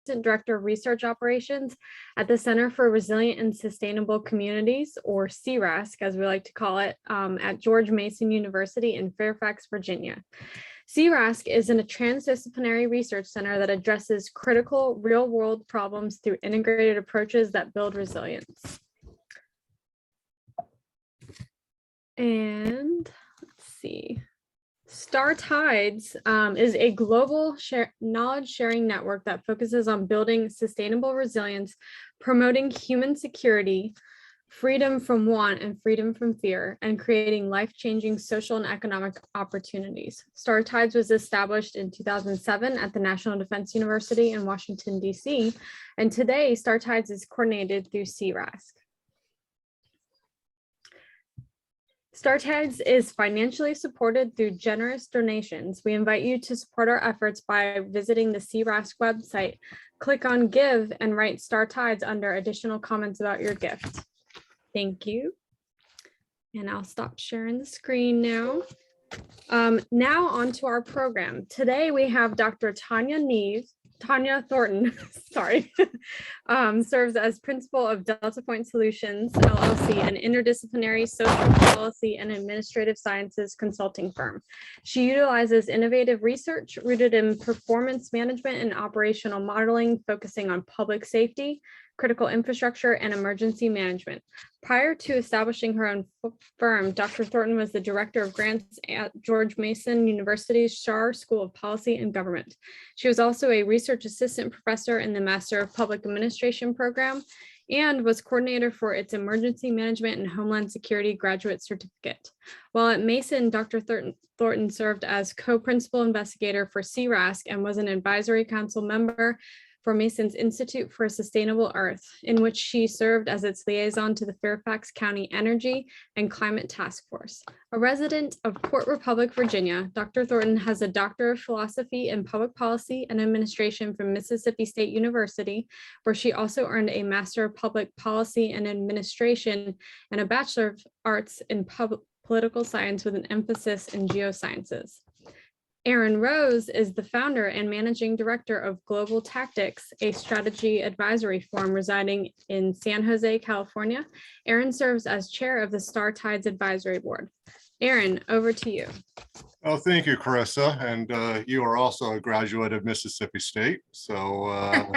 Director of Research Operations at the Center for Resilient and Sustainable Communities, or CRASC, as we like to call it, at George Mason University in Fairfax, Virginia. CRASC is a transdisciplinary research center that addresses critical real-world problems through integrated approaches that build resilience. And let's see. Star Tides is a global knowledge sharing network that focuses on building sustainable resilience, promoting human security, freedom from want and freedom from fear, and creating life-changing social and economic opportunities. Star Tides was established in 2007 at the National Defense University in Washington, D.C., and today Star Tides is coordinated through CRASC. Star Tides is financially supported through generous donations. We invite you to support our efforts by visiting the CRASC website. Click on Give and write Star Tides under additional comments about your gift. Thank you. And I'll stop sharing the screen now. Now on to our program. Today we have Dr. Tonya Thornton, sorry, serves as principal of Delta Point Solutions, LLC, an interdisciplinary social policy and administrative sciences consulting firm. She utilizes innovative research rooted in performance management and operational modeling, focusing on public safety, critical infrastructure, and emergency management. Prior to establishing her own firm, Dr. Thornton was the director of grants at George Mason University's Schar School of Policy and Government. She was also a research assistant professor in the Master of Public Administration program and was coordinator for its Emergency Management and Homeland Security Graduate Certificate. While at Mason, Dr. Thornton served as co-principal investigator for CRASC and was an advisory council member for Mason's Institute for a Sustainable Earth, in which she served as its liaison to the Fairfax County Energy and Climate Task Force. A resident of Port Republic, Virginia, Dr. Thornton has a Doctor of Philosophy in Public Policy and Administration from Mississippi State University, where she also earned a Master of Public Policy and Administration and a Bachelor of Arts in Political Science with an emphasis in geosciences. Erin Rose is the founder and managing director of Global Tactics, a strategy advisory firm residing in San Jose, California. Erin serves as chair of the Star Tides Advisory Board. Erin, over to you. Oh, thank you, Carissa. And you are also a graduate of Mississippi State. So,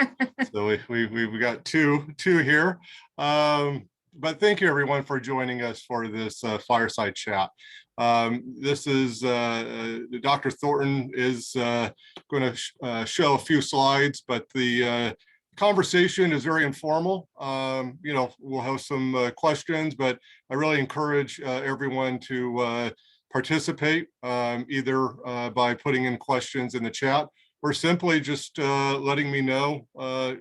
we've got two here. But thank you, everyone, for joining us for this fireside chat. This is Dr. Thornton is going to show a few slides, but the conversation is very informal. We'll have some questions, but I really encourage everyone to participate, either by putting in questions in the chat or simply just letting me know,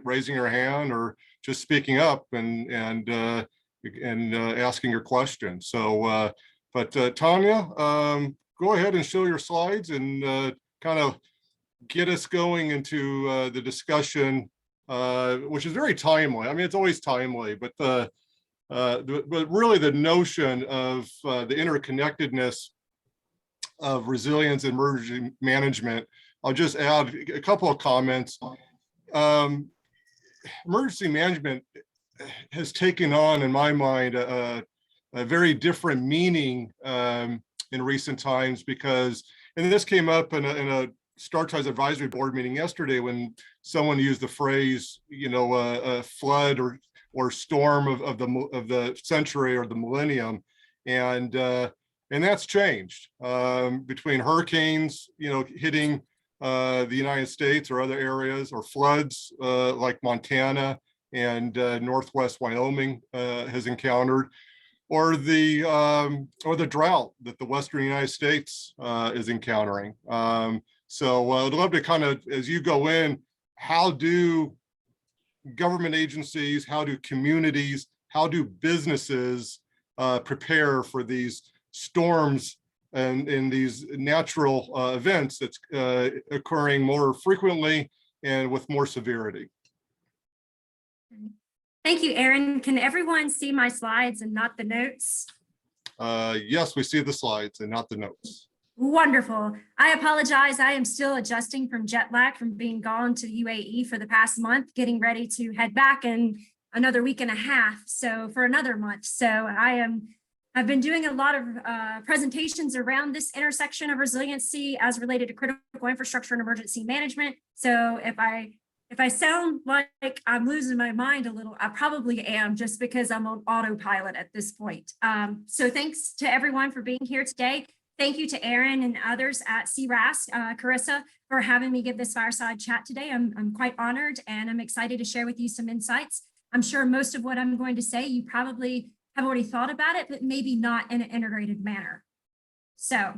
raising your hand or just speaking up and asking your question. So, but Tonya, go ahead and show your slides and kind of get us going into the discussion, which is very timely. I mean, it's always timely, but really the notion of the interconnectedness of resilience and emergency management. I'll just add a couple of comments. Emergency management has taken on, in my mind, a very different meaning in recent times, because, and this came up in a Star Tides advisory board meeting yesterday when someone used the phrase, a flood or storm of the century or the millennium, and that's changed between hurricanes, hitting the United States or other areas, or floods like Montana and Northwest Wyoming has encountered, or the drought that the Western United States is encountering. So I'd love to kind of, as you go in, how do government agencies, how do communities, how do businesses prepare for these storms and in these natural events that's occurring more frequently and with more severity? Thank you, Erin. Can everyone see my slides and not the notes? Yes, we see the slides and not the notes. Wonderful. I apologize. I am still adjusting from jet lag from being gone to UAE for the past month, getting ready to head back in another week and a half. So for another month. So I've been doing a lot of presentations around this intersection of resiliency as related to critical infrastructure and emergency management. So if I sound like I'm losing my mind a little, I probably am, just because I'm on autopilot at this point. So thanks to everyone for being here today. Thank you to Aaron and others at CRASC, Carissa, for having me give this fireside chat today. I'm quite honored, and I'm excited to share with you some insights. I'm sure most of what I'm going to say, you probably have already thought about it, but maybe not in an integrated manner. So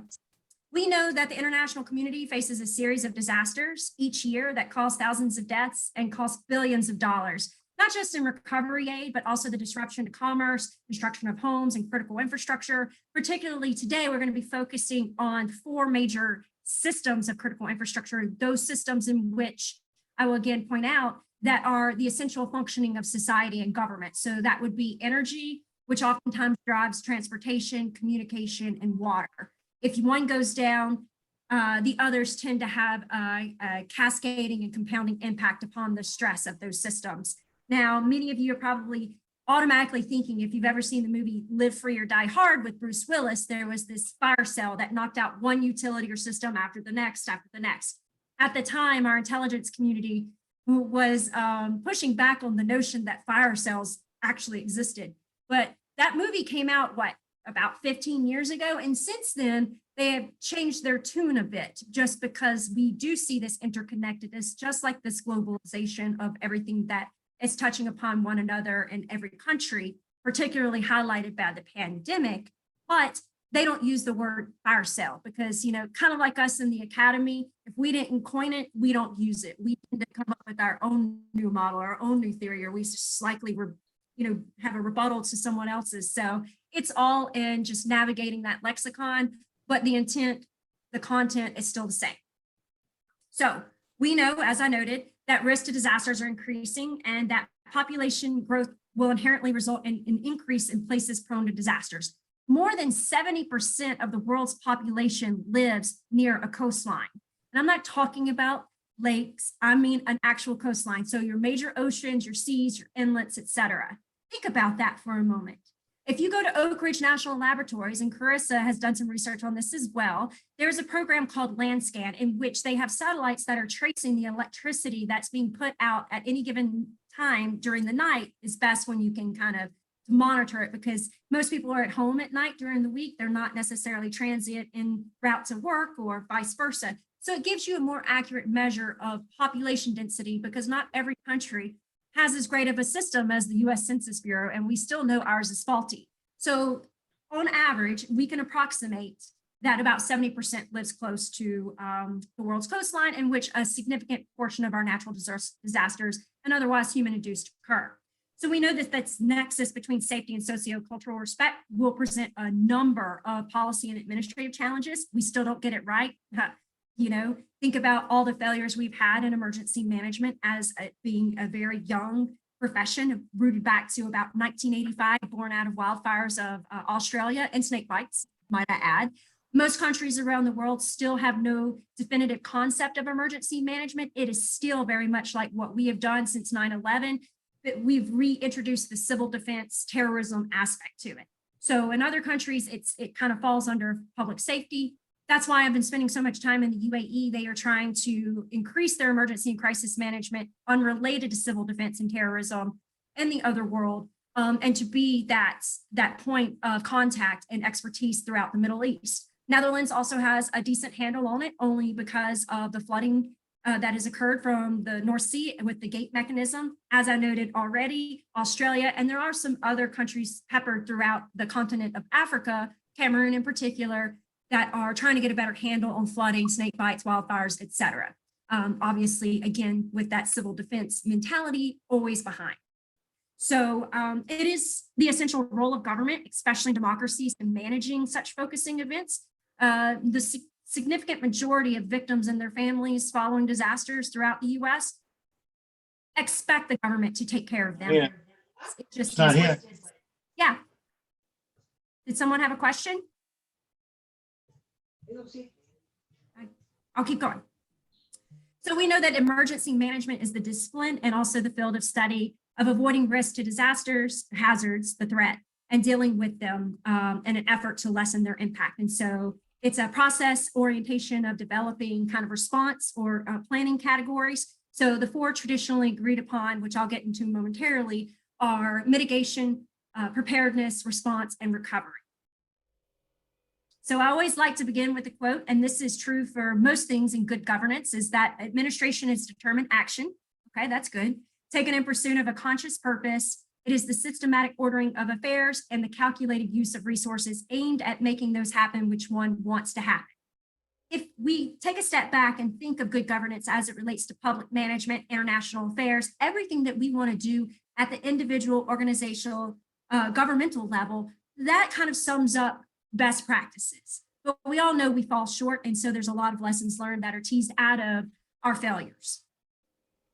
we know that the international community faces a series of disasters each year that cause thousands of deaths and cost billions of dollars, not just in recovery aid, but also the disruption to commerce, destruction of homes and critical infrastructure. Particularly today, we're going to be focusing on 4 major systems of critical infrastructure, those systems in which I will again point out that are the essential functioning of society and government. So that would be energy, which oftentimes drives transportation, communication, and water. If one goes down, the others tend to have a cascading and compounding impact upon the stress of those systems. Now, many of you are probably automatically thinking, if you've ever seen the movie Live Free or Die Hard with Bruce Willis, there was this fire cell that knocked out one utility or system after the next, after the next. At the time, our intelligence community was pushing back on the notion that fire cells actually existed. But that movie came out, about 15 years ago. And since then, they have changed their tune a bit, just because we do see this interconnectedness, just like this globalization of everything that is touching upon one another in every country, particularly highlighted by the pandemic. But they don't use the word fire cell because, kind of like us in the academy, if we didn't coin it, we don't use it. We tend to come up with our own new model, our own new theory, or we slightly have a rebuttal to someone else's. So it's all in just navigating that lexicon, but the intent, the content is still the same. So we know, as I noted, that risk to disasters are increasing and that population growth will inherently result in an increase in places prone to disasters. More than 70% of the world's population lives near a coastline. And I'm not talking about lakes, I mean an actual coastline. So your major oceans, your seas, your inlets, etc. Think about that for a moment. If you go to Oak Ridge National Laboratories, and Carissa has done some research on this as well, there's a program called Landscan in which they have satellites that are tracing the electricity that's being put out at any given time during the night. Is best when you can kind of monitor it, because most people are at home at night during the week. They're not necessarily transient en route to work or vice versa. So it gives you a more accurate measure of population density, because not every country has as great of a system as the US Census Bureau, and we still know ours is faulty. So on average, we can approximate that about 70% lives close to the world's coastline, in which a significant portion of our natural disasters and otherwise human-induced occur. So we know that this nexus between safety and sociocultural respect will present a number of policy and administrative challenges. We still don't get it right. Think about all the failures we've had in emergency management as being a very young profession, rooted back to about 1985, born out of wildfires of Australia and snake bites, might I add. Most countries around the world still have no definitive concept of emergency management. It is still very much like what we have done since 9/11, but we've reintroduced the civil defense terrorism aspect to it. So in other countries, it kind of falls under public safety. That's why I've been spending so much time in the UAE. They are trying to increase their emergency and crisis management unrelated to civil defense and terrorism and the other world, and to be that point of contact and expertise throughout the Middle East. Netherlands also has a decent handle on it, only because of the flooding that has occurred from the North Sea with the gate mechanism. As I noted already, Australia, and there are some other countries peppered throughout the continent of Africa, Cameroon in particular, that are trying to get a better handle on flooding, snake bites, wildfires, et cetera. Obviously, again, with that civil defense mentality always behind. So it is the essential role of government, especially democracies, in managing such focusing events. The significant majority of victims and their families following disasters throughout the US expect the government to take care of them. Yeah. It just It's not is what here. it is. Yeah. Did someone have a question? I'll keep going. So we know that emergency management is the discipline and also the field of study of avoiding risk to disasters, hazards, the threat, and dealing with them in an effort to lessen their impact. And so it's a process orientation of developing kind of response or planning categories. So the four traditionally agreed upon, which I'll get into momentarily, are mitigation, preparedness, response, and recovery. So I always like to begin with a quote, and this is true for most things in good governance, is that administration is determined action. Okay, that's good. Taken in pursuit of a conscious purpose. It is the systematic ordering of affairs and the calculated use of resources aimed at making those happen which one wants to happen. If we take a step back and think of good governance as it relates to public management, international affairs, everything that we want to do at the individual, organizational, governmental level, that kind of sums up best practices. But we all know we fall short, and so there's a lot of lessons learned that are teased out of our failures.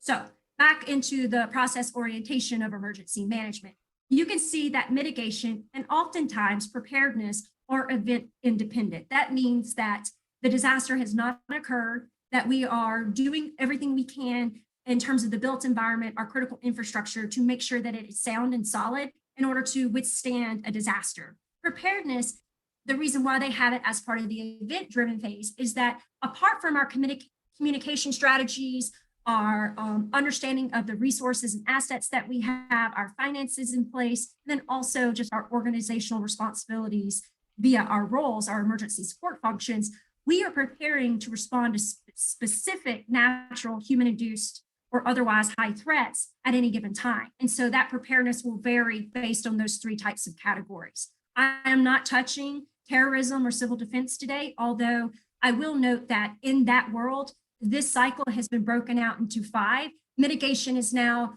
So back into the process orientation of emergency management, you can see that mitigation and oftentimes preparedness are event independent. That means that the disaster has not occurred, that we are doing everything we can in terms of the built environment, our critical infrastructure, to make sure that it is sound and solid in order to withstand a disaster. Preparedness, the reason why they have it as part of the event-driven phase is that apart from our communication strategies, our understanding of the resources and assets that we have, our finances in place, and then also just our organizational responsibilities via our roles, our emergency support functions, we are preparing to respond to specific natural, human-induced, or otherwise high threats at any given time. And so that preparedness will vary based on those three types of categories. I am not touching terrorism or civil defense today, although I will note that in that world, this cycle has been broken out into 5. Mitigation is now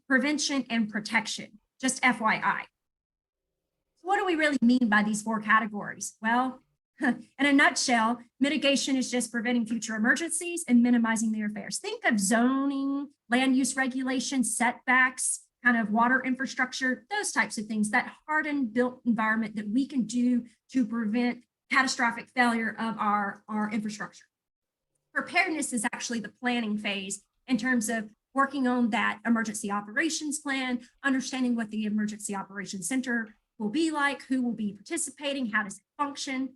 prevention and protection, just FYI. What do we really mean by these 4 categories? Well, in a nutshell, mitigation is just preventing future emergencies and minimizing their affairs. Think of zoning, land use regulations, setbacks, kind of water infrastructure, those types of things, that hardened built environment that we can do to prevent catastrophic failure of our infrastructure. Preparedness is actually the planning phase in terms of working on that emergency operations plan, understanding what the emergency operations center will be like, who will be participating, how does it function.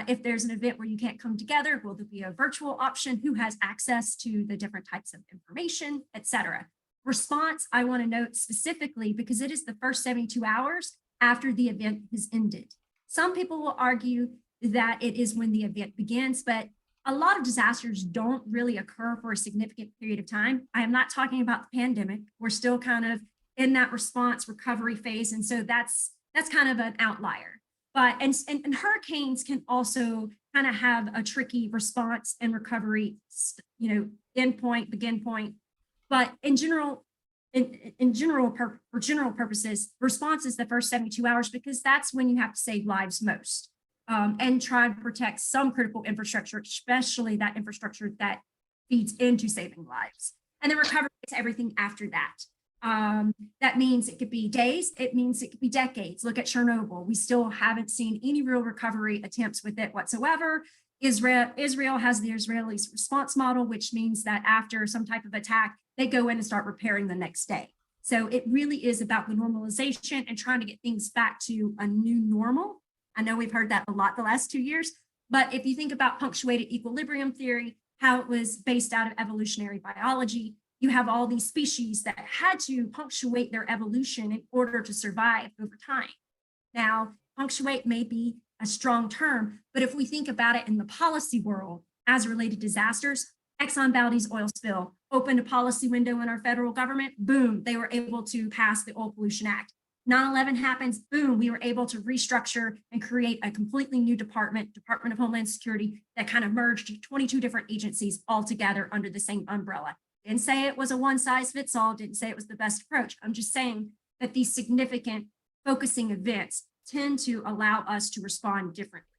If there's an event where you can't come together, will there be a virtual option? Who has access to the different types of information, et cetera. Response, I want to note specifically because it is the first 72 hours after the event has ended. Some people will argue that it is when the event begins, but a lot of disasters don't really occur for a significant period of time. I am not talking about the pandemic. We're still kind of in that response recovery phase. And so that's kind of an outlier. But and hurricanes can also kind of have a tricky response and recovery, end point, begin point. But in general, for general purposes, response is the first 72 hours because that's when you have to save lives most and try to protect some critical infrastructure, especially that infrastructure that feeds into saving lives. And then recovery is everything after that. That means it could be days, it means it could be decades. Look at Chernobyl. We still haven't seen any real recovery attempts with it whatsoever. Israel has the Israelis response model, which means that after some type of attack, they go in and start repairing the next day. So it really is about the normalization and trying to get things back to a new normal. I know we've heard that a lot the last 2 years, but if you think about punctuated equilibrium theory, how it was based out of evolutionary biology, you have all these species that had to punctuate their evolution in order to survive over time. Now, punctuate may be a strong term, but if we think about it in the policy world as related disasters, Exxon Valdez oil spill opened a policy window in our federal government, boom, they were able to pass the Oil Pollution Act. 9/11 happens, boom, we were able to restructure and create a completely new Department of Homeland Security that kind of merged 22 different agencies all together under the same umbrella. Didn't say it was a one size fits all, didn't say it was the best approach. I'm just saying that these significant focusing events tend to allow us to respond differently,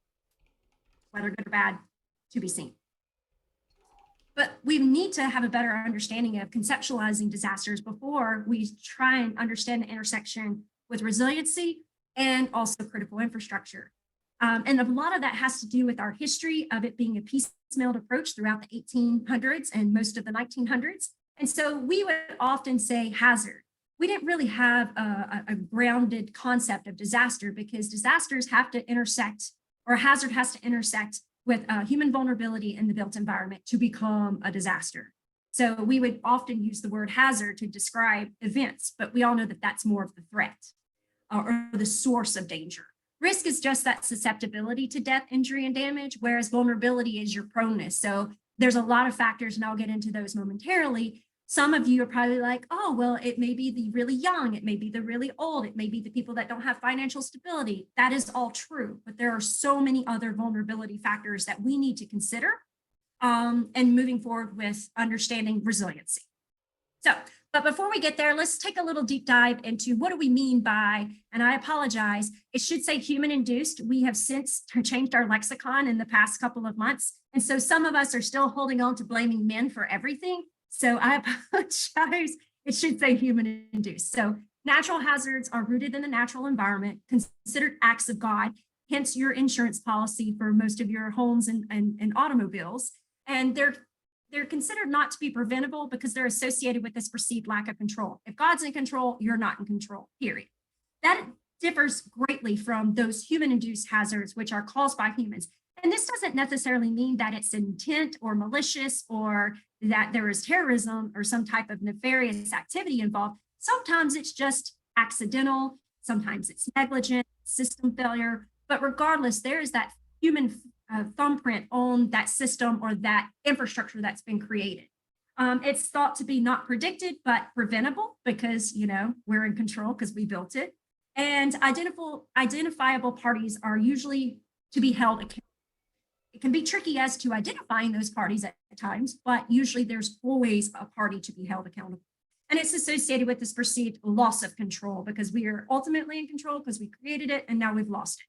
whether good or bad, to be seen. But we need to have a better understanding of conceptualizing disasters before we try and understand the intersection with resiliency and also critical infrastructure. And a lot of that has to do with our history of it being a piecemealed approach throughout the 1800s and most of the 1900s. And so we would often say hazard. We didn't really have a grounded concept of disaster because disasters have to intersect, or a hazard has to intersect with human vulnerability in the built environment to become a disaster. So we would often use the word hazard to describe events, but we all know that that's more of the threat or the source of danger. Risk is just that susceptibility to death, injury, and damage, whereas vulnerability is your proneness. So there's a lot of factors, and I'll get into those momentarily. Some of you are probably like, oh, well, it may be the really young, it may be the really old, it may be the people that don't have financial stability. That is all true, but there are so many other vulnerability factors that we need to consider and moving forward with understanding resiliency. So, but before we get there, let's take a little deep dive into what do we mean by, and I apologize, it should say human induced. We have since changed our lexicon in the past couple of months. And so some of us are still holding on to blaming men for everything. So I apologize. It should say human induced. So natural hazards are rooted in the natural environment, considered acts of God, hence your insurance policy for most of your homes and automobiles. And they're considered not to be preventable because they're associated with this perceived lack of control. If God's in control, you're not in control, period. That differs greatly from those human-induced hazards, which are caused by humans. And this doesn't necessarily mean that it's intent or malicious or that there is terrorism or some type of nefarious activity involved. Sometimes it's just accidental, sometimes it's negligent, system failure, but regardless, there is that human thumbprint on that system or that infrastructure that's been created. It's thought to be not predicted, but preventable because, you know, we're in control because we built it. And identifiable parties are usually to be held accountable. It can be tricky as to identifying those parties at times, but usually there's always a party to be held accountable. And it's associated with this perceived loss of control because we are ultimately in control because we created it and now we've lost it.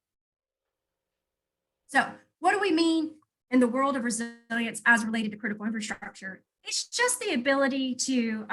So what do we mean in the world of resilience as related to critical infrastructure? It's just the ability to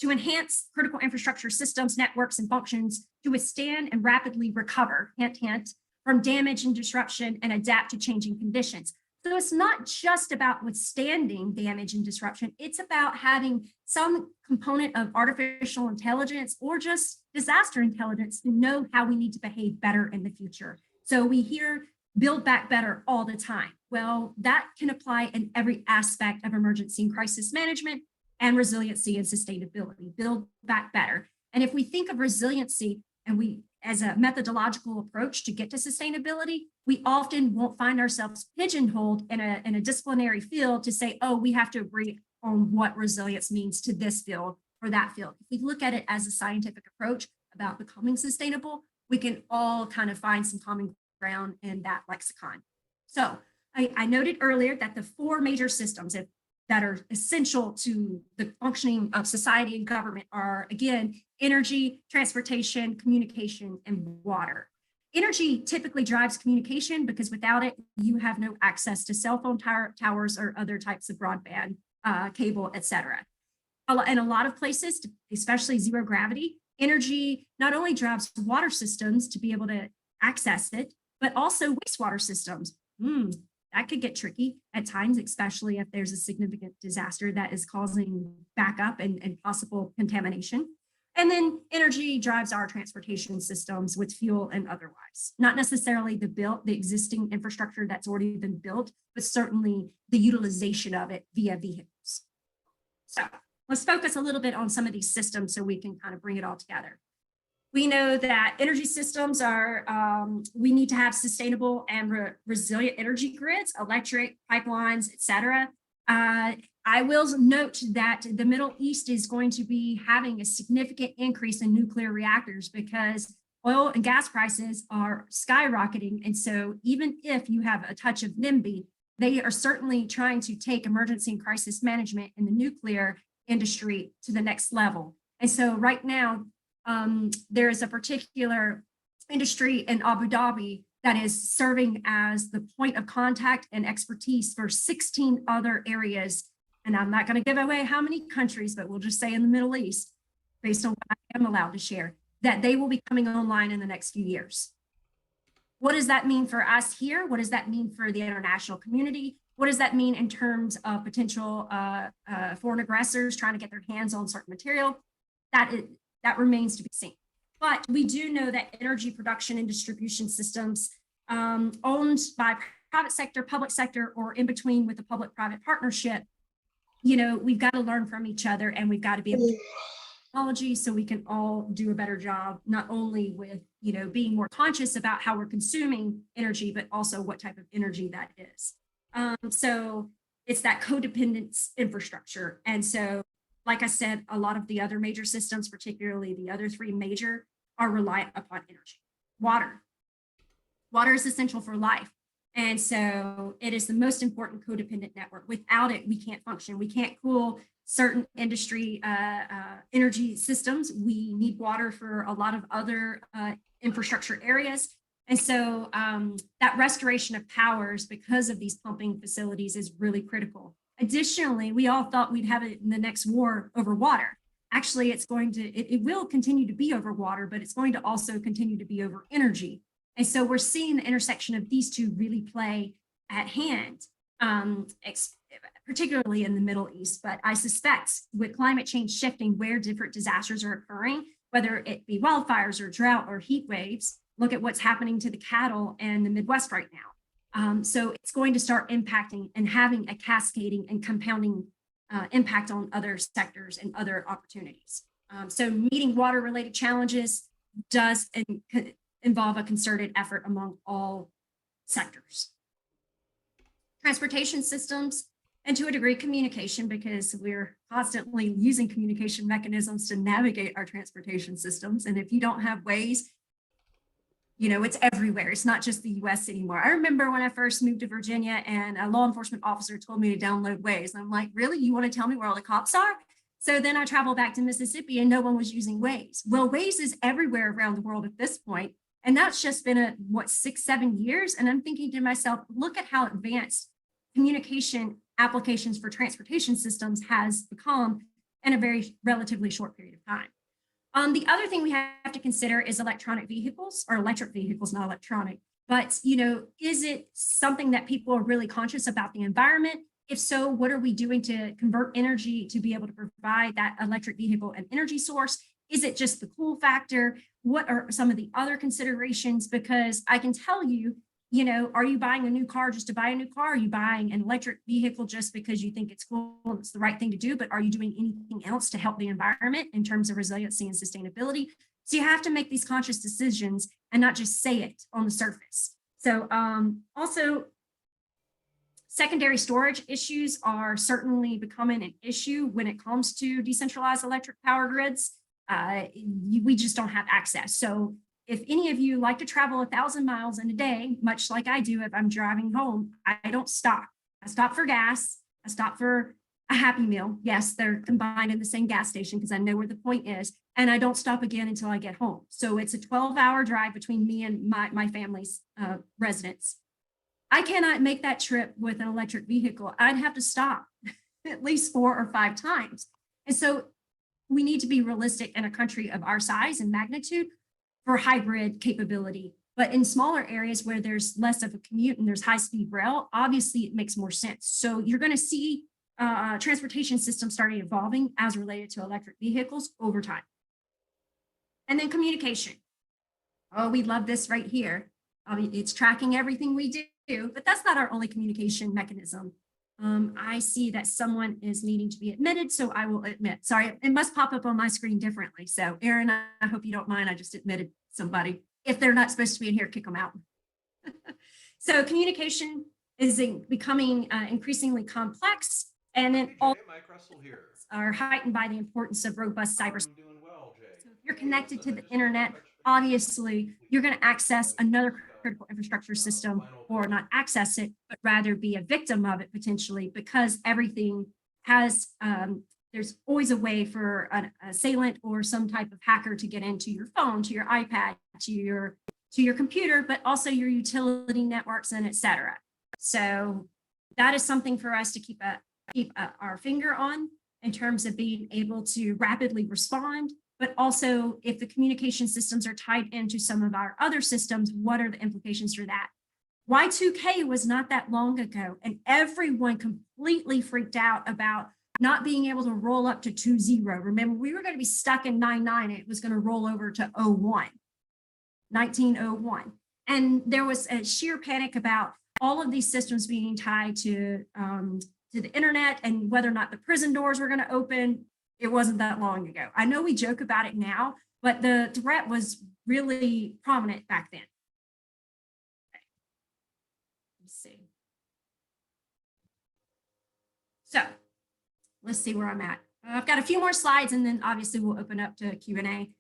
enhance critical infrastructure systems, networks, and functions to withstand and rapidly recover, hint, hint, from damage and disruption and adapt to changing conditions. So it's not just about withstanding damage and disruption, it's about having some component of artificial intelligence or just disaster intelligence to know how we need to behave better in the future. So we hear build back better all the time. Well, that can apply in every aspect of emergency and crisis management and resiliency and sustainability, build back better. And if we think of resiliency and we as a methodological approach to get to sustainability, we often won't find ourselves pigeonholed in a disciplinary field to say, oh, we have to agree on what resilience means to this field or that field. If we look at it as a scientific approach about becoming sustainable, we can all kind of find some common ground in that lexicon. So I noted earlier that the four major systems that are essential to the functioning of society and government are, again, energy, transportation, communication, and water. Energy typically drives communication because without it, you have no access to cell phone towers or other types of broadband, cable, et cetera. In a lot of places, especially zero gravity, energy not only drives water systems to be able to access it, but also wastewater systems. That could get tricky at times, especially if there's a significant disaster that is causing backup and possible contamination. And then energy drives our transportation systems with fuel and otherwise, not necessarily the existing infrastructure that's already been built, but certainly the utilization of it via vehicles. So let's focus a little bit on some of these systems so we can kind of bring it all together. We know that energy systems are, we need to have sustainable and resilient energy grids, electric pipelines, et cetera. I will note that the Middle East is going to be having a significant increase in nuclear reactors because oil and gas prices are skyrocketing. And so even if you have a touch of NIMBY, they are certainly trying to take emergency and crisis management in the nuclear industry to the next level. And so right now, there is a particular industry in Abu Dhabi that is serving as the point of contact and expertise for 16 other areas. And I'm not going to give away how many countries, but we'll just say in the Middle East, based on what I am allowed to share, that they will be coming online in the next few years. What does that mean for us here? What does that mean for the international community? What does that mean in terms of potential foreign aggressors trying to get their hands on certain material? That remains to be seen. But we do know that energy production and distribution systems owned by private sector, public sector, or in between with the public-private partnership, you know, we've got to learn from each other, and we've got to be able to technology so we can all do a better job, not only with, you know, being more conscious about how we're consuming energy, but also what type of energy that is. So it's that codependence infrastructure. And so, like I said, a lot of the other major systems, particularly the other three major, are reliant upon energy. Water. Water is essential for life. And so it is the most important codependent network. Without it, we can't function. We can't cool certain industry energy systems. We need water for a lot of other infrastructure areas. And so that restoration of powers because of these pumping facilities is really critical. Additionally, we all thought we'd have it in the next war over water. Actually, it will continue to be over water, but it's going to also continue to be over energy. And so we're seeing the intersection of these two really play at hand, particularly in the Middle East. But I suspect with climate change shifting where different disasters are occurring, whether it be wildfires or drought or heat waves, look at what's happening to the cattle in the Midwest right now. So it's going to start impacting and having a cascading and compounding impact on other sectors and other opportunities. So meeting water-related challenges does involve a concerted effort among all sectors. Transportation systems, and to a degree communication, because we're constantly using communication mechanisms to navigate our transportation systems. And if you don't have ways, you know, it's everywhere. It's not just the US anymore. I remember when I first moved to Virginia and a law enforcement officer told me to download Waze. And I'm like, really? You want to tell me where all the cops are? So then I traveled back to Mississippi and no one was using Waze. Well, Waze is everywhere around the world at this point. And that's just been 6, 7 years. And I'm thinking to myself, look at how advanced communication applications for transportation systems has become in a very relatively short period of time. The other thing we have to consider is electronic vehicles, or electric vehicles, not electronic. But, you know, is it something that people are really conscious about the environment? If so, what are we doing to convert energy to be able to provide that electric vehicle an energy source? Is it just the cool factor? What are some of the other considerations? Because I can tell you, you know, are you buying a new car just to buy a new car? Are you buying an electric vehicle just because you think it's cool and it's the right thing to do? But are you doing anything else to help the environment in terms of resiliency and sustainability? So you have to make these conscious decisions and not just say it on the surface. So also, secondary storage issues are certainly becoming an issue when it comes to decentralized electric power grids. We just don't have access. So if any of you like to travel 1,000 miles in a day, much like I do if I'm driving home, I don't stop. I stop for gas. I stop for a Happy Meal. Yes, they're combined in the same gas station because I know where the point is. And I don't stop again until I get home. So it's a 12-hour drive between me and my family's residence. I cannot make that trip with an electric vehicle. I'd have to stop at least 4 or 5 times. And so we need to be realistic in a country of our size and magnitude for hybrid capability. But in smaller areas where there's less of a commute and there's high-speed rail, obviously it makes more sense. So you're going to see transportation systems starting evolving as related to electric vehicles over time. And then communication. Oh, we love this right here. It's tracking everything we do, but that's not our only communication mechanism. I see that someone is needing to be admitted, so I will admit. Sorry, it must pop up on my screen differently. So Aaron, I hope you don't mind. I just admitted somebody. If they're not supposed to be in here, kick them out. So communication is becoming increasingly complex, and then all are heightened by the importance of robust cybersecurity. So if you're connected to the internet, obviously you're going to access another critical infrastructure system, or not access it, but rather be a victim of it potentially, because everything has, there's always a way for an assailant or some type of hacker to get into your phone, to your iPad, to your computer, but also your utility networks and et cetera. So that is something for us to keep our finger on. in terms of being able to rapidly respond, but also if the communication systems are tied into some of our other systems, what are the implications for that? Y2K was not that long ago, and everyone completely freaked out about not being able to roll up to 2.0. Remember, we were going to be stuck in 9.9, and it was going to roll over to 1901. And there was a sheer panic about all of these systems being tied to the internet and whether or not the prison doors were going to open. It wasn't that long ago. I know we joke about it now, but the threat was really prominent back then. Okay. Let's see. So let's see where I'm at. I've got a few more slides, and then obviously we'll open up to Q&A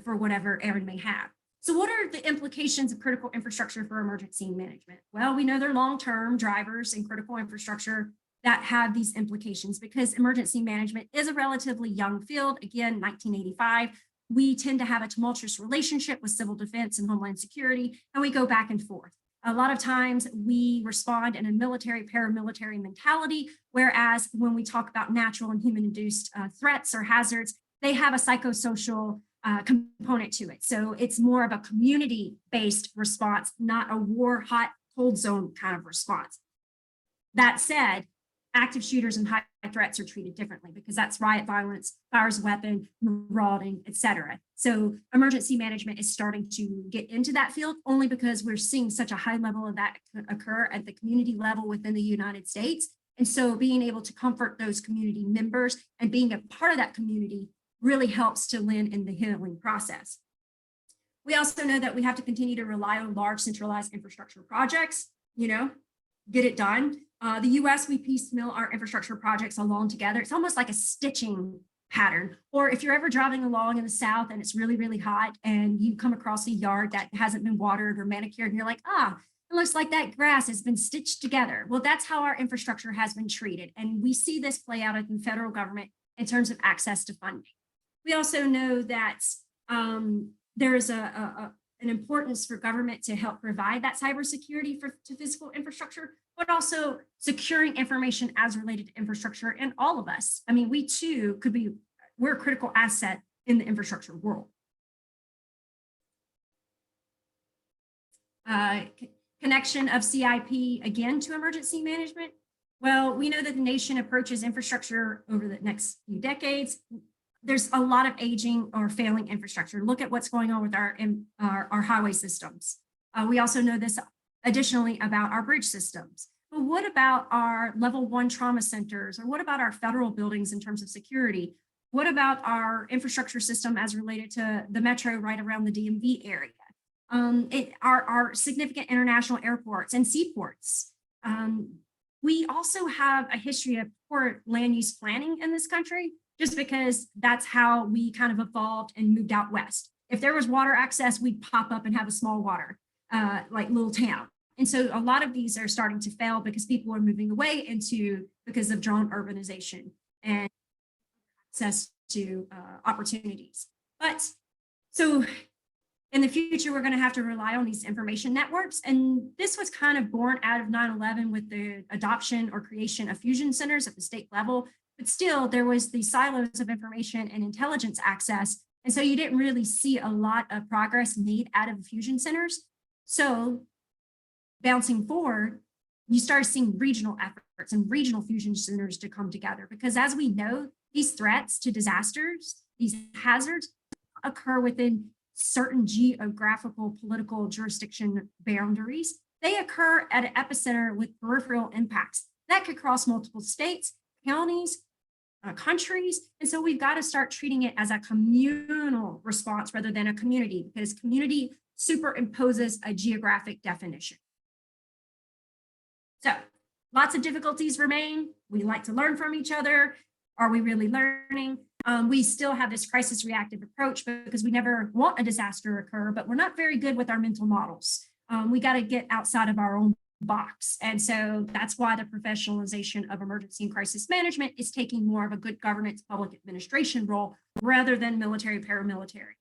for whatever Aaron may have. So what are the implications of critical infrastructure for emergency management? Well, we know they're long-term drivers in critical infrastructure that have these implications because emergency management is a relatively young field. Again, 1985, we tend to have a tumultuous relationship with civil defense and homeland security, and we go back and forth. A lot of times we respond in a military, paramilitary mentality, whereas when we talk about natural and human-induced threats or hazards, they have a psychosocial component to it. So it's more of a community-based response, not a war, hot, cold zone kind of response. That said, active shooters and high threats are treated differently because that's riot violence, fires of weapon, marauding, etc. So emergency management is starting to get into that field only because we're seeing such a high level of that occur at the community level within the United States. And so being able to comfort those community members and being a part of that community really helps to lend in the healing process. We also know that we have to continue to rely on large centralized infrastructure projects, get it done. The US, we piecemeal our infrastructure projects along together. It's almost like a stitching pattern. Or if you're ever driving along in the South and it's really, really hot and you come across a yard that hasn't been watered or manicured and you're like, it looks like that grass has been stitched together. Well, that's how our infrastructure has been treated. And we see this play out in the federal government in terms of access to funding. We also know that there's an importance for government to help provide that cybersecurity to physical infrastructure, but also securing information as related to infrastructure and all of us. I mean, we too we're a critical asset in the infrastructure world. Connection of CIP again to emergency management. Well, we know that the nation approaches infrastructure over the next few decades. There's a lot of aging or failing infrastructure. Look at what's going on with our highway systems. We also know this additionally about our bridge systems. But what about our level 1 trauma centers? Or what about our federal buildings in terms of security? What about our infrastructure system as related to the metro right around the DMV area? Our significant international airports and seaports. We also have a history of poor land use planning in this country, just because that's how we kind of evolved and moved out west. If there was water access, we'd pop up and have a small water, like little town. And so a lot of these are starting to fail because people are moving away because of drone urbanization and access to opportunities. But so in the future, we're going to have to rely on these information networks. And this was kind of born out of 9/11 with the adoption or creation of fusion centers at the state level. But still, there was the silos of information and intelligence access. And so you didn't really see a lot of progress made out of the fusion centers. So bouncing forward, you start seeing regional efforts and regional fusion centers to come together. Because as we know, these threats to disasters, these hazards occur within certain geographical, political jurisdiction boundaries. They occur at an epicenter with peripheral impacts that could cross multiple states, counties, countries. And so we've got to start treating it as a communal response rather than a community, because community superimposes a geographic definition. So lots of difficulties remain. We like to learn from each other. Are we really learning? We still have this crisis reactive approach because we never want a disaster to occur, but we're not very good with our mental models. We got to get outside of our own box. And so that's why the professionalization of emergency and crisis management is taking more of a good governance public administration role rather than military paramilitary.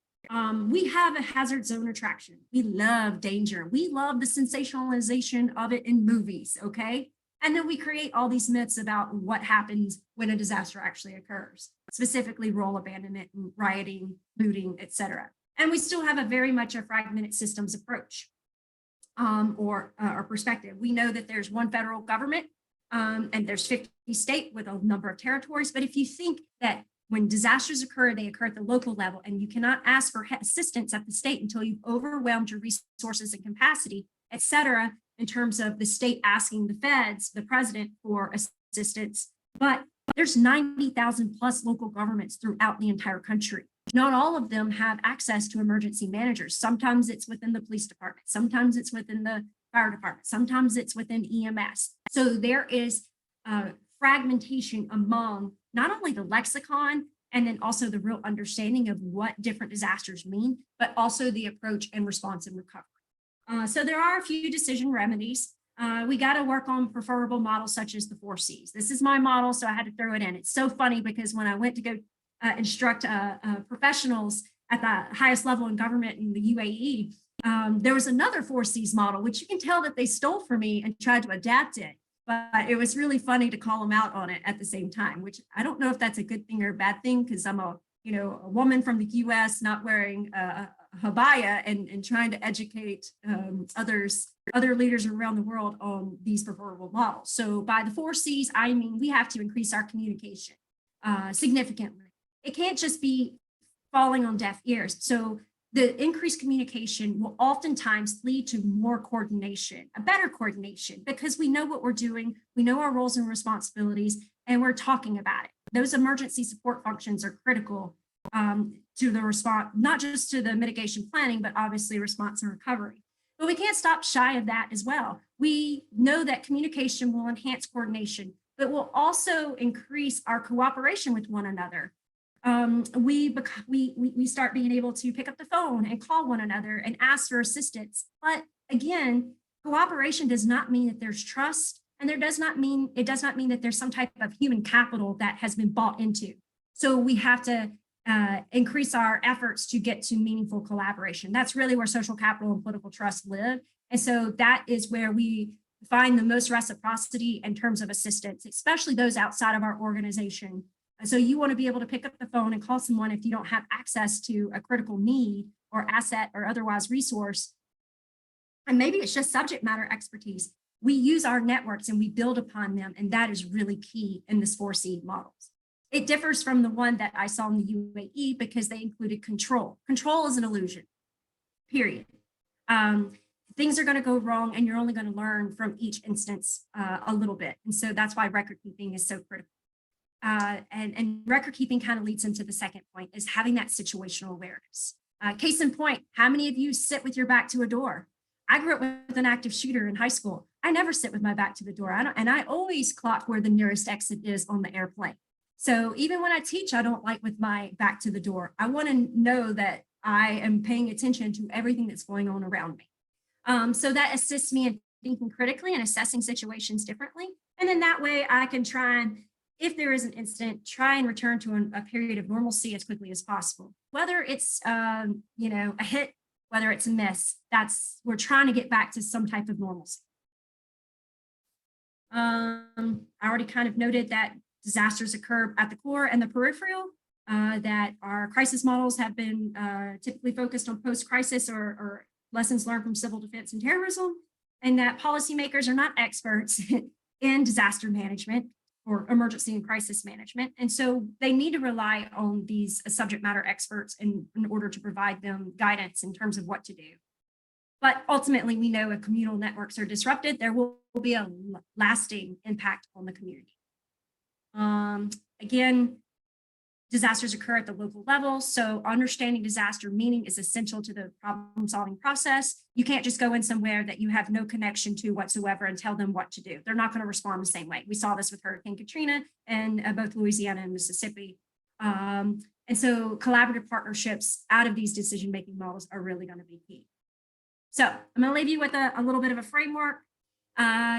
We have a hazard zone attraction. We love danger. We love the sensationalization of it in movies, okay? And then we create all these myths about what happens when a disaster actually occurs, specifically role abandonment and rioting, looting, et cetera. And we still have a very much a fragmented systems approach or perspective. We know that there's one federal government and there's 50 states with a number of territories. But if you think that when disasters occur, they occur at the local level, and you cannot ask for assistance at the state until you've overwhelmed your resources and capacity, et cetera, in terms of the state asking the feds, the president, for assistance. But there's 90,000 plus local governments throughout the entire country. Not all of them have access to emergency managers. Sometimes it's within the police department. Sometimes it's within the fire department. Sometimes it's within EMS. So there is fragmentation among not only the lexicon and then also the real understanding of what different disasters mean, but also the approach and response and recovery. So there are a few decision remedies. We got to work on preferable models such as the 4 C's. This is my model, so I had to throw it in. It's so funny because when I went to go instruct professionals at the highest level in government in the UAE, there was another 4 C's model, which you can tell that they stole from me and tried to adapt it. But it was really funny to call them out on it at the same time, which I don't know if that's a good thing or a bad thing, because I'm a woman from the US not wearing a habaya and trying to educate other leaders around the world on these preferable models. So by the 4 C's, I mean, we have to increase our communication significantly. It can't just be falling on deaf ears. So the increased communication will oftentimes lead to more coordination, a better coordination, because we know what we're doing, we know our roles and responsibilities, and we're talking about it. Those emergency support functions are critical to the response, not just to the mitigation planning, but obviously response and recovery. But we can't stop shy of that as well. We know that communication will enhance coordination, but will also increase our cooperation with one another. We start being able to pick up the phone and call one another and ask for assistance. But again, cooperation does not mean that there's trust, and it does not mean that there's some type of human capital that has been bought into. So we have to increase our efforts to get to meaningful collaboration. That's really where social capital and political trust live. And so that is where we find the most reciprocity in terms of assistance, especially those outside of our organization. So you want to be able to pick up the phone and call someone if you don't have access to a critical need or asset or otherwise resource. And maybe it's just subject matter expertise. We use our networks and we build upon them. And that is really key in this 4C models. It differs from the one that I saw in the UAE because they included control. Control is an illusion, period. Things are going to go wrong and you're only going to learn from each instance a little bit. And so that's why record keeping is so critical. And record keeping kind of leads into the second point, is having that situational awareness. Case in point, how many of you sit with your back to a door? I grew up with an active shooter in high school. I never sit with my back to the door. And I always clock where the nearest exit is on the airplane. So even when I teach, I don't like with my back to the door. I want to know that I am paying attention to everything that's going on around me. So that assists me in thinking critically and assessing situations differently. And then that way I can try and, if there is an incident, try and return to a period of normalcy as quickly as possible. Whether it's a hit, whether it's a miss, we're trying to get back to some type of normalcy. I already kind of noted that disasters occur at the core and the peripheral, that our crisis models have been typically focused on post-crisis or lessons learned from civil defense and terrorism, and that policymakers are not experts in disaster management or emergency and crisis management. And so they need to rely on these subject matter experts in order to provide them guidance in terms of what to do. But ultimately, we know if communal networks are disrupted, there will be a lasting impact on the community. Again, disasters occur at the local level, so understanding disaster meaning is essential to the problem-solving process. You can't just go in somewhere that you have no connection to whatsoever and tell them what to do. They're not going to respond the same way. We saw this with Hurricane Katrina in both Louisiana and Mississippi. And so collaborative partnerships out of these decision-making models are really going to be key. So I'm going to leave you with a little bit of a framework.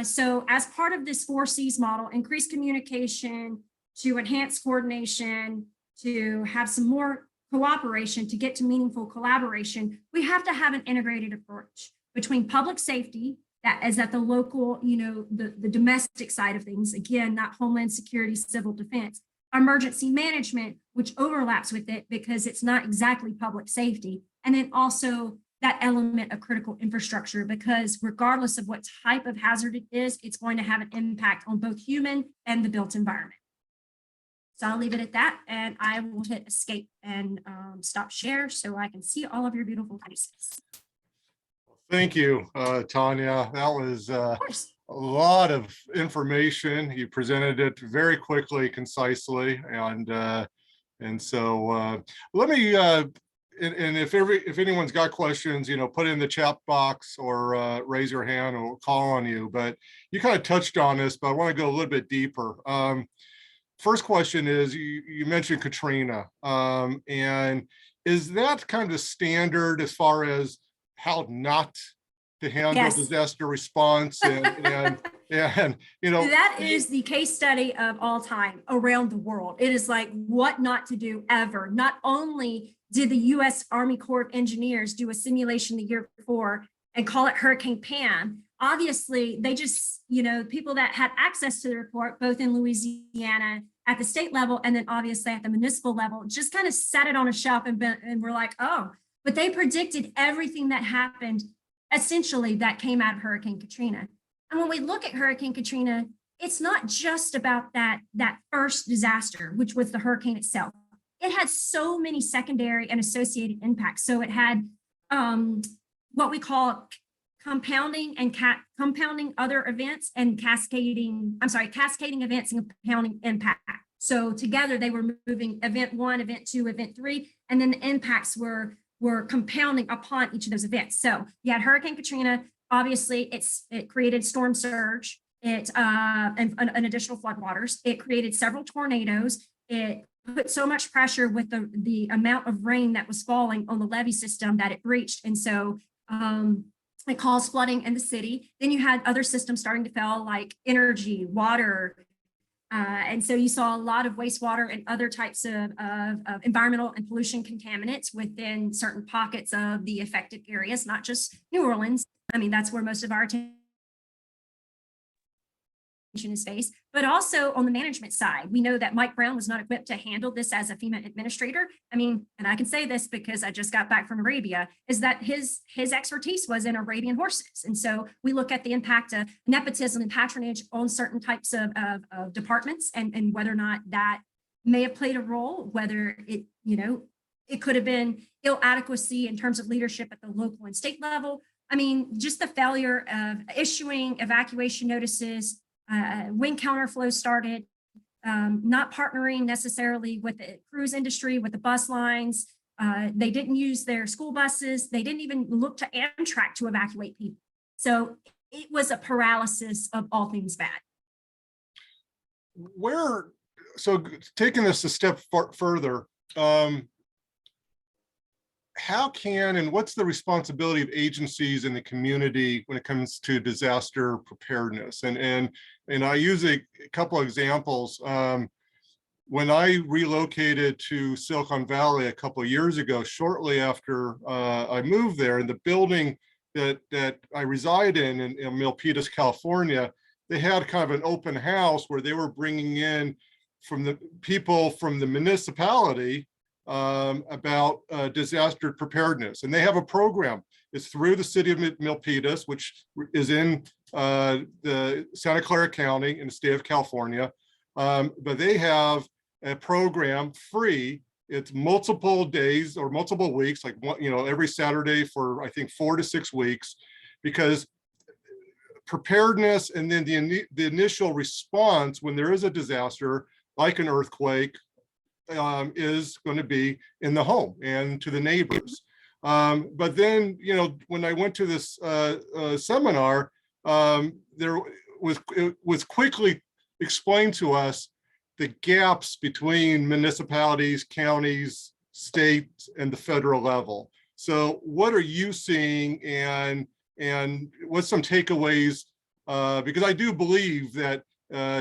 So as part of this 4Cs model, increase communication, to enhance coordination, to have some more cooperation, to get to meaningful collaboration, we have to have an integrated approach between public safety, that is at the local, the domestic side of things. Again, not Homeland Security, civil defense. Emergency management, which overlaps with it because it's not exactly public safety. And then also that element of critical infrastructure, because regardless of what type of hazard it is, it's going to have an impact on both human and the built environment. So I'll leave it at that, and I will hit escape and stop share so I can see all of your beautiful faces. Thank you, Tonya. That was a lot of information. You presented it very quickly, concisely, and so let me. And if anyone's got questions, put it in the chat box or raise your hand and we'll call on you. But you kind of touched on this, but I want to go a little bit deeper. First question is, you mentioned Katrina, and is that kind of standard as far as how not to handle disaster response and that is the case study of all time around the world. It is like what not to do ever. Not only did the U.S. Army Corps of Engineers do a simulation the year before and call it Hurricane Pam, obviously they just, people that had access to the report, both in Louisiana at the state level and then obviously at the municipal level, just kind of set it on a shelf and were like, oh, but they predicted everything that happened essentially that came out of Hurricane Katrina. And when we look at Hurricane Katrina, it's not just about that first disaster, which was the hurricane itself. It had so many secondary and associated impacts. So it had what we call compounding other events and cascading events and compounding impact. So together they were moving event 1, event 2, event 3, and then the impacts were compounding upon each of those events. So you had Hurricane Katrina. Obviously, it created storm surge, and additional floodwaters. It created several tornadoes. It put so much pressure with the amount of rain that was falling on the levee system that it breached. And so it caused flooding in the city. Then you had other systems starting to fail, like energy, water. And so you saw a lot of wastewater and other types of environmental and pollution contaminants within certain pockets of the affected areas, not just New Orleans. I mean, that's where most of our attention is based, but also on the management side. We know that Mike Brown was not equipped to handle this as a FEMA administrator. I mean, and I can say this because I just got back from Arabia, is that his expertise was in Arabian horses. And so we look at the impact of nepotism and patronage on certain types of departments and whether or not that may have played a role, whether it, it could have been ill adequacy in terms of leadership at the local and state level. I mean, just the failure of issuing evacuation notices, when counterflow started, not partnering necessarily with the cruise industry, with the bus lines. They didn't use their school buses. They didn't even look to Amtrak to evacuate people. So it was a paralysis of all things bad. So taking this a step further, how can and what's the responsibility of agencies in the community when it comes to disaster preparedness? And I use a couple of examples. When I relocated to Silicon Valley a couple of years ago, shortly after I moved there, in the building that I reside in Milpitas, California, they had kind of an open house where they were bringing in from the people from the municipality about disaster preparedness. And they have a program. It's through the city of Milpitas, which is in the Santa Clara County in the state of California. But they have a program free. It's multiple days or multiple weeks, like every Saturday for I think 4 to 6 weeks, because preparedness and then the initial response when there is a disaster, like an earthquake, is going to be in the home and to the neighbors. But then, when I went to this seminar, it was quickly explained to us the gaps between municipalities, counties, states, and the federal level. So what are you seeing and what's some takeaways? Because I do believe that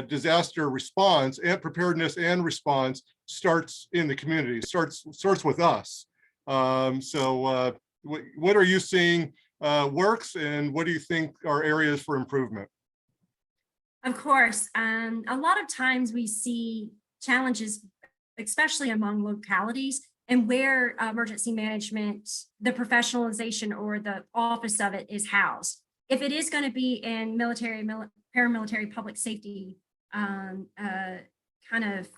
disaster response and preparedness and response starts in the community, starts with us. So what are you seeing works, and what do you think are areas for improvement? Of course, a lot of times we see challenges, especially among localities, and where emergency management, the professionalization or the office of it is housed. If it is going to be in military, paramilitary, public safety kind of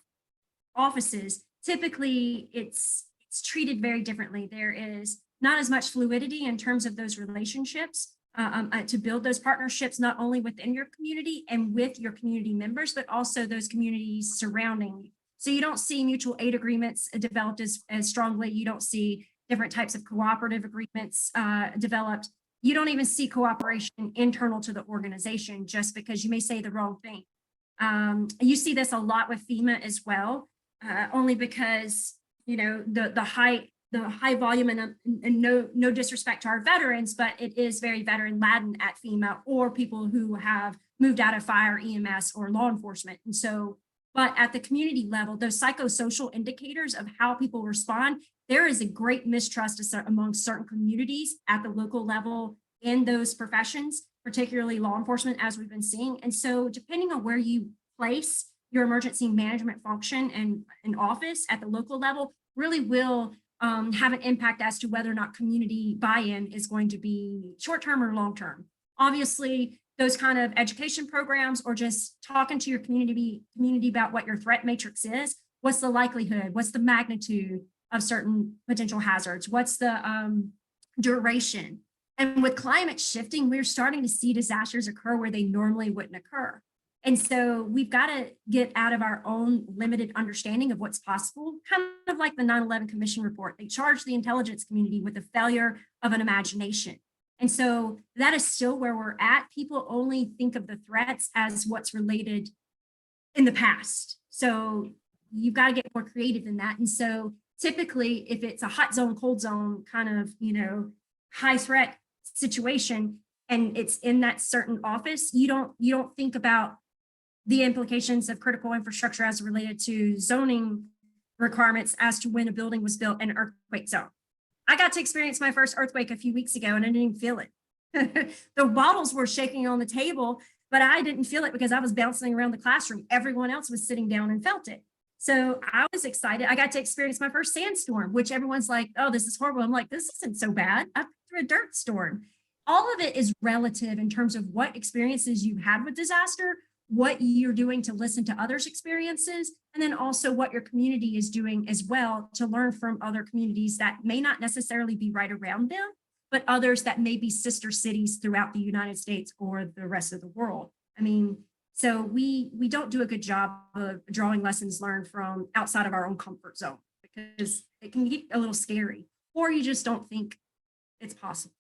offices, typically it's treated very differently. There is not as much fluidity in terms of those relationships to build those partnerships, not only within your community and with your community members, but also those communities surrounding you. So you don't see mutual aid agreements developed as strongly. You don't see different types of cooperative agreements developed. You don't even see cooperation internal to the organization just because you may say the wrong thing. You see this a lot with FEMA as well, only because, you know, the high volume and no disrespect to our veterans, but it is very veteran laden at FEMA or people who have moved out of fire, EMS, or law enforcement. And so, but at the community level, those psychosocial indicators of how people respond, there is a great mistrust among certain communities at the local level in those professions, particularly law enforcement, as we've been seeing. And so depending on where you place your emergency management function and an office at the local level really will have an impact as to whether or not community buy-in is going to be short-term or long-term. Obviously, those kind of education programs or just talking to your community about what your threat matrix is, what's the likelihood, what's the magnitude of certain potential hazards, what's the duration. And with climate shifting, we're starting to see disasters occur where they normally wouldn't occur. And so we've got to get out of our own limited understanding of what's possible, kind of like the 9/11 Commission report. They charged the intelligence community with the failure of an imagination. And so that is still where we're at. People only think of the threats as what's related in the past. So you've got to get more creative than that. And so typically, if it's a hot zone, cold zone kind of, you know, high threat situation, and it's in that certain office, you don't think about the implications of critical infrastructure as related to zoning requirements as to when a building was built in an earthquake zone. I got to experience my first earthquake a few weeks ago and I didn't even feel it. The bottles were shaking on the table, but I didn't feel it because I was bouncing around the classroom. Everyone else was sitting down and felt it. So I was excited. I got to experience my first sandstorm, which everyone's like, oh, this is horrible. I'm like, this isn't so bad. I've been through a dirt storm. All of it is relative in terms of what experiences you've had with disaster, what you're doing to listen to others' experiences, and then also what your community is doing as well to learn from other communities that may not necessarily be right around them, but others that may be sister cities throughout the United States or the rest of the world. I mean, so we don't do a good job of drawing lessons learned from outside of our own comfort zone because it can get a little scary, or you just don't think it's possible.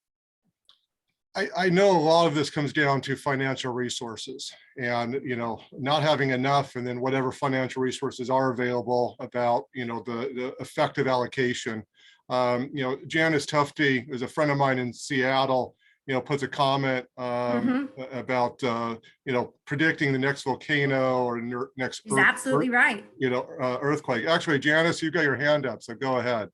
I know a lot of this comes down to financial resources and, you know, not having enough, and then whatever financial resources are available about, you know, the effective allocation. You know, Janice Tufte is a friend of mine in Seattle, you know, puts a comment about, you know, predicting the next volcano or next absolutely right. You know, earthquake. Actually, Janice, you've got your hand up, so go ahead.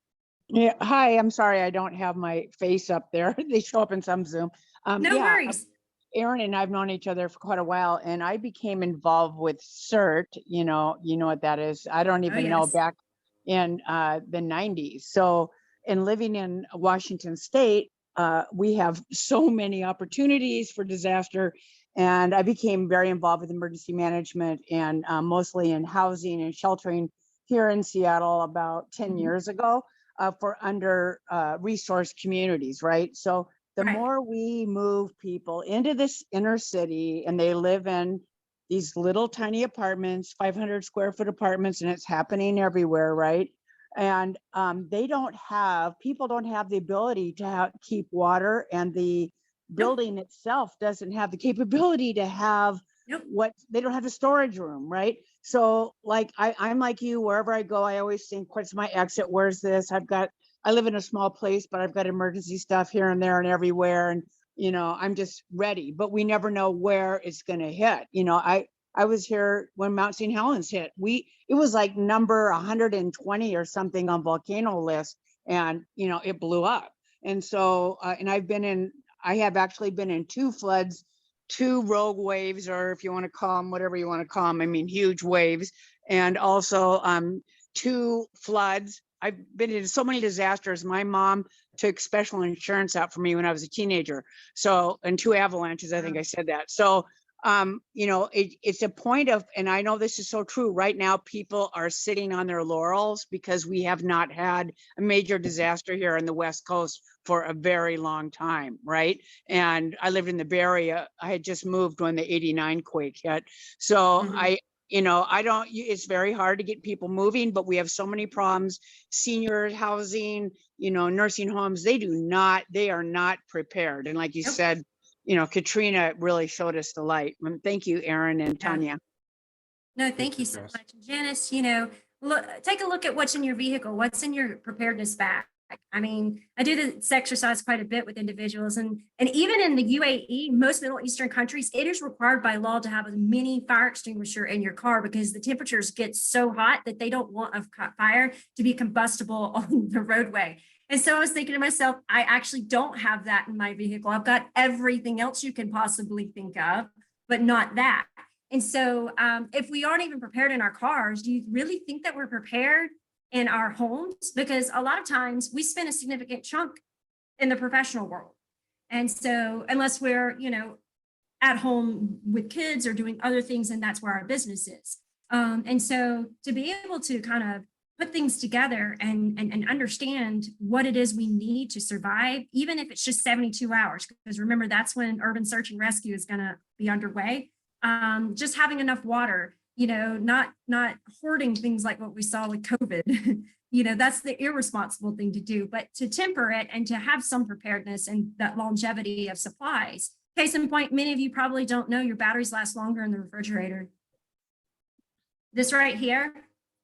Yeah, hi, I'm sorry I don't have my face up there. They show up in some Zoom. No worries. Aaron and I've known each other for quite a while, and I became involved with CERT. You know what that is. I don't even know, back in the 90s. So, in living in Washington State, we have so many opportunities for disaster, and I became very involved with emergency management and mostly in housing and sheltering here in Seattle about 10 years ago. For under resourced communities, right? So the more we move people into this inner city and they live in these little tiny apartments, 500 square foot apartments, and it's happening everywhere, right? And people don't have the ability to keep water, and the building itself doesn't have the capability to have they don't have the storage room, right? So like I'm like you, wherever I go, I always think, what's my exit? Where's this? I live in a small place, but I've got emergency stuff here and there and everywhere. And, you know, I'm just ready, but we never know where it's going to hit. You know, I was here when Mount St. Helens hit. It was like number 120 or something on volcano list, and, you know, it blew up. And so, and I've been in I have actually been in 2 floods, 2 rogue waves, or if you want to call them, whatever you want to call them, I mean, huge waves, and also 2 floods. I've been in so many disasters. My mom took special insurance out for me when I was a teenager. So, and 2 avalanches, I think I said that. So, you know, it's a point of, and I know this is so true right now, people are sitting on their laurels because we have not had a major disaster here on the West Coast for a very long time, right? And I lived in the Bay Area. I had just moved when the '89 quake hit. So you know, it's very hard to get people moving, but we have so many problems. Senior housing, you know, nursing homes, they are not prepared. And like you said, you know, Katrina really showed us the light. Thank you, Erin and Tonya. No, thank you so much. Janice, you know, take a look at what's in your vehicle, what's in your preparedness bag. I mean, I do this exercise quite a bit with individuals, and even in the UAE, most Middle Eastern countries, it is required by law to have a mini fire extinguisher in your car because the temperatures get so hot that they don't want a fire to be combustible on the roadway. And so I was thinking to myself, I actually don't have that in my vehicle. I've got everything else you can possibly think of, but not that. And so if we aren't even prepared in our cars, do you really think that we're prepared in our homes? Because a lot of times we spend a significant chunk in the professional world. And so unless we're, you know, at home with kids or doing other things, and that's where our business is. And so to be able to kind of put things together and understand what it is we need to survive, even if it's just 72 hours, because remember, that's when urban search and rescue is going to be underway. Just having enough water, you know, not hoarding things like what we saw with COVID, you know, that's the irresponsible thing to do, but to temper it and to have some preparedness and that longevity of supplies. Case in point, many of you probably don't know your batteries last longer in the refrigerator. This right here,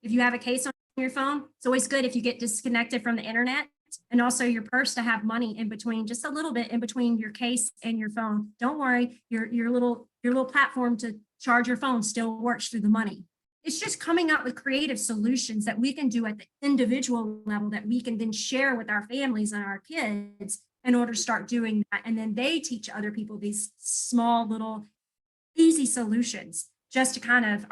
if you have a case on your phone, it's always good if you get disconnected from the internet, and also your purse to have money in between, just a little bit in between your case and your phone. Don't worry, your little platform to charge your phone still works through the money. It's just coming up with creative solutions that we can do at the individual level that we can then share with our families and our kids in order to start doing that. And then they teach other people these small little easy solutions just to kind of,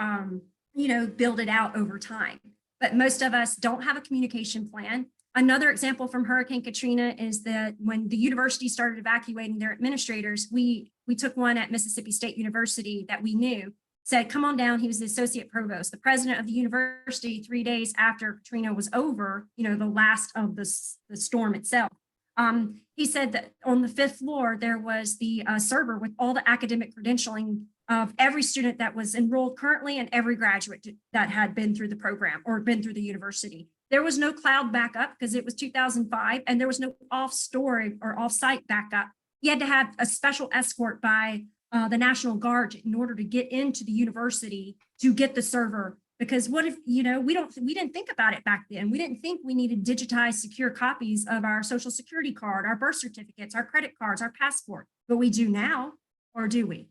you know, build it out over time. But most of us don't have a communication plan. Another example from Hurricane Katrina is that when the university started evacuating their administrators, we took one at Mississippi State University that we knew, said, come on down. He was the associate provost, the president of the university 3 days after Katrina was over, you know, the last of the storm itself. He said that on the 5th floor, there was the server with all the academic credentialing of every student that was enrolled currently and every graduate that had been through the program or been through the university. There was no cloud backup because it was 2005, and there was no off-storage or off-site backup. You had to have a special escort by the National Guard in order to get into the university to get the server. Because what if, you know, we didn't think about it back then. We didn't think we needed digitized secure copies of our social security card, our birth certificates, our credit cards, our passport, but we do now, or do we?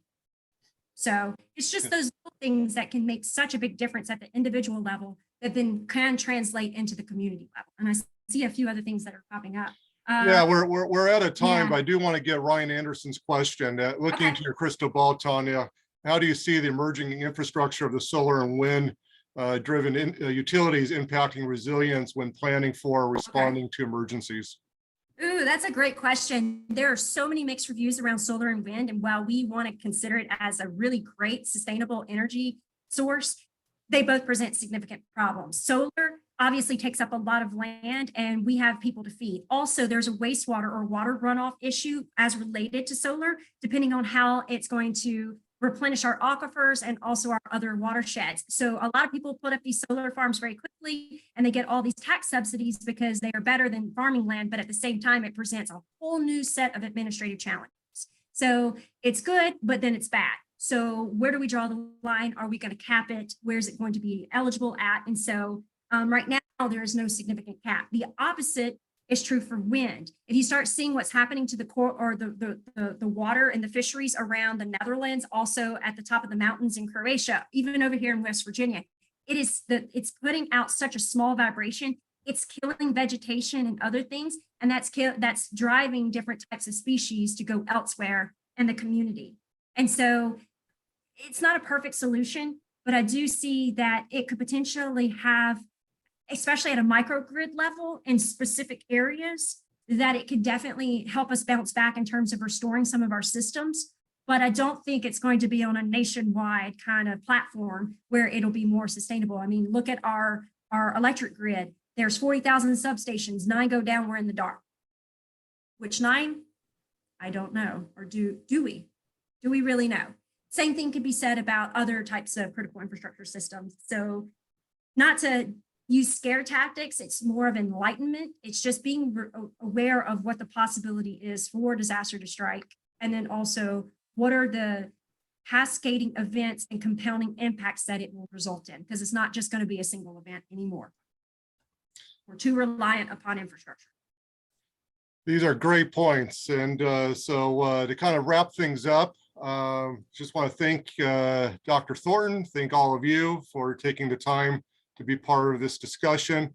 So it's just those little things that can make such a big difference at the individual level that then can translate into the community level. And I see a few other things that are popping up. Yeah, we're out of time, but I do want to get Ryan Anderson's question. Looking into your crystal ball, Tonya, how do you see the emerging infrastructure of the solar and wind driven utilities impacting resilience when planning for or responding to emergencies? Ooh, that's a great question. There are so many mixed reviews around solar and wind, and while we want to consider it as a really great sustainable energy source, they both present significant problems. Solar obviously takes up a lot of land, and we have people to feed. Also, there's a wastewater or water runoff issue as related to solar, depending on how it's going to replenish our aquifers and also our other watersheds. So a lot of people put up these solar farms very quickly, and they get all these tax subsidies because they are better than farming land, but at the same time, it presents a whole new set of administrative challenges. So it's good, but then it's bad. So where do we draw the line? Are we going to cap it? Where is it going to be eligible at? And so right now, there is no significant cap. The opposite is true for wind. If you start seeing what's happening to the core or the water and the fisheries around the Netherlands, also at the top of the mountains in Croatia, even over here in West Virginia, it's putting out such a small vibration it's killing vegetation and other things, and that's driving different types of species to go elsewhere in the community. And so it's not a perfect solution, but I do see that it could potentially have, especially at a microgrid level in specific areas, that it could definitely help us bounce back in terms of restoring some of our systems. But I don't think it's going to be on a nationwide kind of platform where it'll be more sustainable. I mean, look at our electric grid. There's 40,000 substations, 9 go down, we're in the dark. Which 9? I don't know. Or do we? Do we really know? Same thing could be said about other types of critical infrastructure systems. So not to use scare tactics, it's more of enlightenment. It's just being aware of what the possibility is for disaster to strike. And then also, what are the cascading events and compounding impacts that it will result in? Because it's not just going to be a single event anymore. We're too reliant upon infrastructure. These are great points. And so to kind of wrap things up, just want to thank Dr. Thornton, thank all of you for taking the time to be part of this discussion.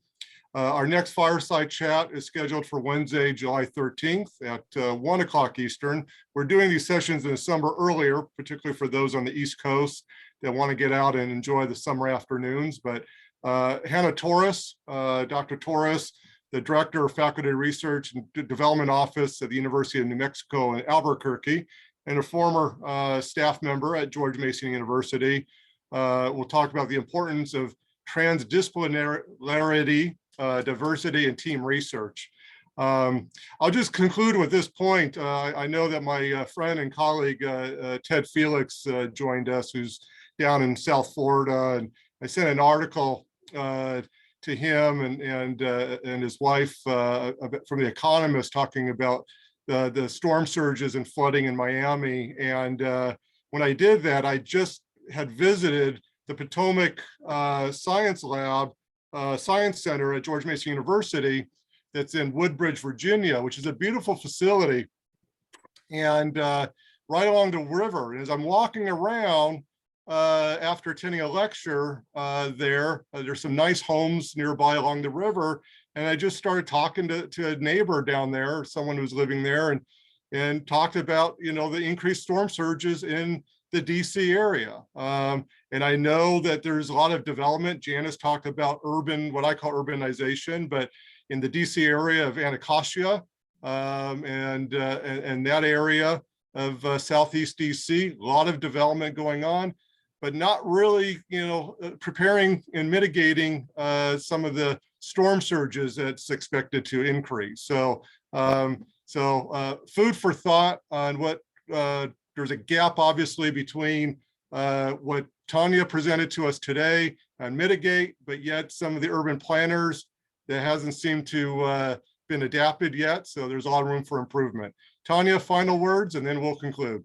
Our next Fireside Chat is scheduled for Wednesday, July 13th at 1 o'clock Eastern. We're doing these sessions in the summer earlier, particularly for those on the East Coast that want to get out and enjoy the summer afternoons. But Hannah Torres, Dr. Torres, the Director of Faculty Research and Development Office at the University of New Mexico in Albuquerque, and a former staff member at George Mason University, will talk about the importance of transdisciplinarity, diversity, and team research. I'll just conclude with this point. I know that my friend and colleague, Ted Felix, joined us, who's down in South Florida, and I sent an article to him and his wife from The Economist talking about the storm surges and flooding in Miami. And when I did that, I just had visited the Potomac Science Lab, Science Center at George Mason University that's in Woodbridge, Virginia, which is a beautiful facility. And right along the river. And as I'm walking around after attending a lecture there's some nice homes nearby along the river. And I just started talking to a neighbor down there, someone who's living there, and talked about, the increased storm surges in the DC area. And I know that there's a lot of development. Janice talked about what I call urbanization, but in the DC area of Anacostia and that area of Southeast DC, a lot of development going on, but not really, preparing and mitigating some of the storm surges that's expected to increase. So, food for thought on what there's a gap, obviously, between what Tonya presented to us today and mitigate, but yet some of the urban planners that hasn't seemed to been adapted yet. So there's a lot of room for improvement. Tonya, final words, and then we'll conclude.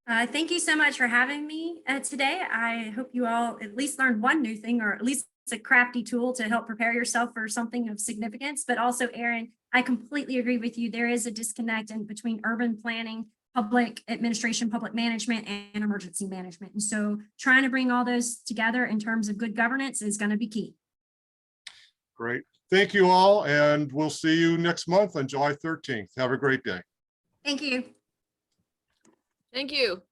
Thank you so much for having me today. I hope you all at least learned one new thing, or at least it's a crafty tool to help prepare yourself for something of significance. But also, Erin, I completely agree with you. There is a disconnect between urban planning, public administration, public management, and emergency management. And so trying to bring all those together in terms of good governance is going to be key. Great. Thank you all. And we'll see you next month on July 13th. Have a great day. Thank you. Thank you.